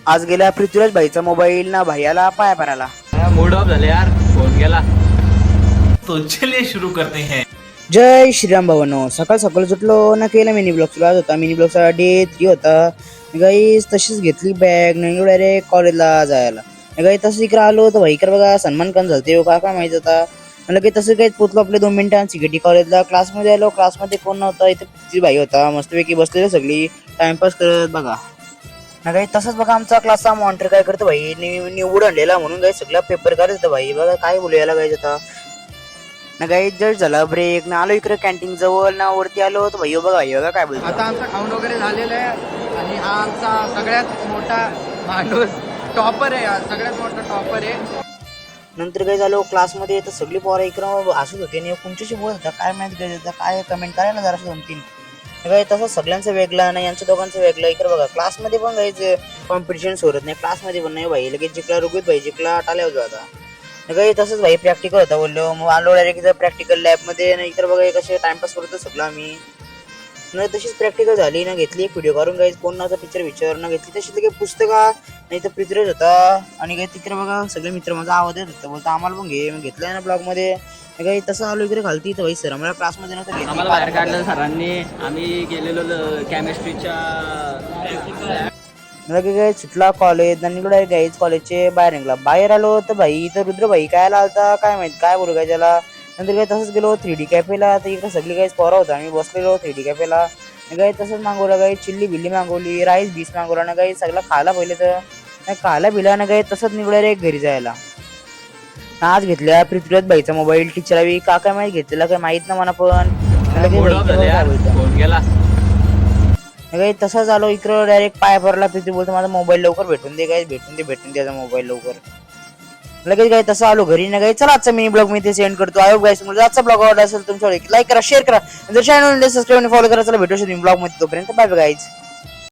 आज गेला पृथ्वीराज भाईचा मोबाईल ना भैयाला पाया पराला. मूड ऑफ झाले यार, फोन गेला. तो चलिए शुरू करते हैं. जय श्रीराम भावांनो. सकाळ सकाळ सुटलो ना केला मिनी ब्लॉग सुरू आज होता. मिनी ब्लॉगचा डे 3 होता. गाईस तशीच घेतली बॅग नाही डायरेक्ट कॉलेजला जायला. गाई तसं इकडे आलो तर भाईकर बघा सन्मान कन झालते का माहित होता. म्हणलं की तसं काही पोचलो आपले 2 मिनिटांत सिक्युरिटी कॉलेजला. क्लासमध्ये आलो, क्लासमध्ये कोण नव्हता. इथे पृथ्वी भाई होता, मस्तपैकी बसलेले सगळी टाइमपास करत बघा ना. काही तसंच बघा आमचा क्लासचा मॉनिटर काय करतो भाई निवड आणलेला म्हणून काही सगळा पेपर करत होता भाई. बघा काय बोलू याला काय आता ना. काही जस्ट झाला ब्रेक ना, आलो इकडे कॅन्टीन जवळ ना, वरती आलो तर भाई बघा काय बोलतो. आता आमचा खाऊन वगैरे झालेला आहे आणि हा आमचा सगळ्यात मोठा माणूस टॉपर आहे, सगळ्यात मोठा टॉपर आहे. नंतर काय झालं क्लासमध्ये तर सगळी पोरं इकडं हसत होते आणि तुमच्याशी बोलत होता काय माहिती काय होता काय कमेंट करायला जरा 2-3 काय तसं सगळ्यांचं वेगळं ना, यांच्या दोघांचं वेगळं. इकडे बघा क्लासमध्ये पण काही कॉम्पिटिशन सोडत नाही, क्लासमध्ये पण नाही भाई. लगेच जिंकला रुगीत भाई जिंकला टाल्या होता आता काही तसंच भाई. प्रॅक्टिकल होता बोललो मग आलो डायरेक्ट प्रॅक्टिकल लॅबमध्ये ना. इकडे बघा कसे टाइमपास करतो सगळं आम्ही ना. तशीच प्रॅक्टिकल झाली ना, घेतली एक व्हिडिओ काढून काही कोण नव्हता पिक्चर विचार ना, घेतली तशी काही पुस्तका नाही तर पृथ्वीराज होता आणि काही तिकडे बघा सगळे मित्र माझा आवाज येत होता बोलता आम्हाला पण घे. मग घेतलं ना ब्लॉग मध्ये काही तसं आलो इकडे खालती तर भाई सर आम्हाला क्लासमध्ये नव्हतं आम्हाला बाहेर काढलं सरांनी. आम्ही गेलेलो केमिस्ट्रीच्या. काय सुटला कॉलेज आणि इकडे गाईच कॉलेजचे बाहेर निघला. बाहेर आलो तर भाई इथं रुद्र भाई काय आलता काय माहित काय बोलू काय त्याला. नंतर काय तसंच गेलो 3D कॅफेला. तर इकडे सगळी काही पोरं होता, आम्ही बसलेलो 3D कॅफेला. काही तसंच मागवलं काही चिल्ली बिल्ली मागवली, राईस बीस मागवला ना. काही सगळं खायला पहिले तर खायला बिला ना. काही तसंच निघलं रे घरी जायला. आज घेतल्या पृथ्वीराज भाईचा मोबाईल टीचर का काय माहिती घेतलेला काय माहित ना मला पण. फोन गेला. काही तसंच आलो इकडं डायरेक्ट पाय भरला. पृथ्वी बोलतो माझा मोबाईल लवकर भेटून दे, काय भेटून दे त्याचा मोबाईल लवकर. लगेच काय तसं आलो घरी ना. काही चला आजचा मिनी ब्लॉग मी ते सेंड करतो. आयोग गाईस म्हणजे आजचा ब्लॉग आवडला असेल तुमच्या लाईक करा, शेअर करा, जर चॅनल सबस्क्राईब आणि फॉलो करा. चला भेटू ब्लॉग मध्ये, तोपर्यंत बाय बाय गाईज.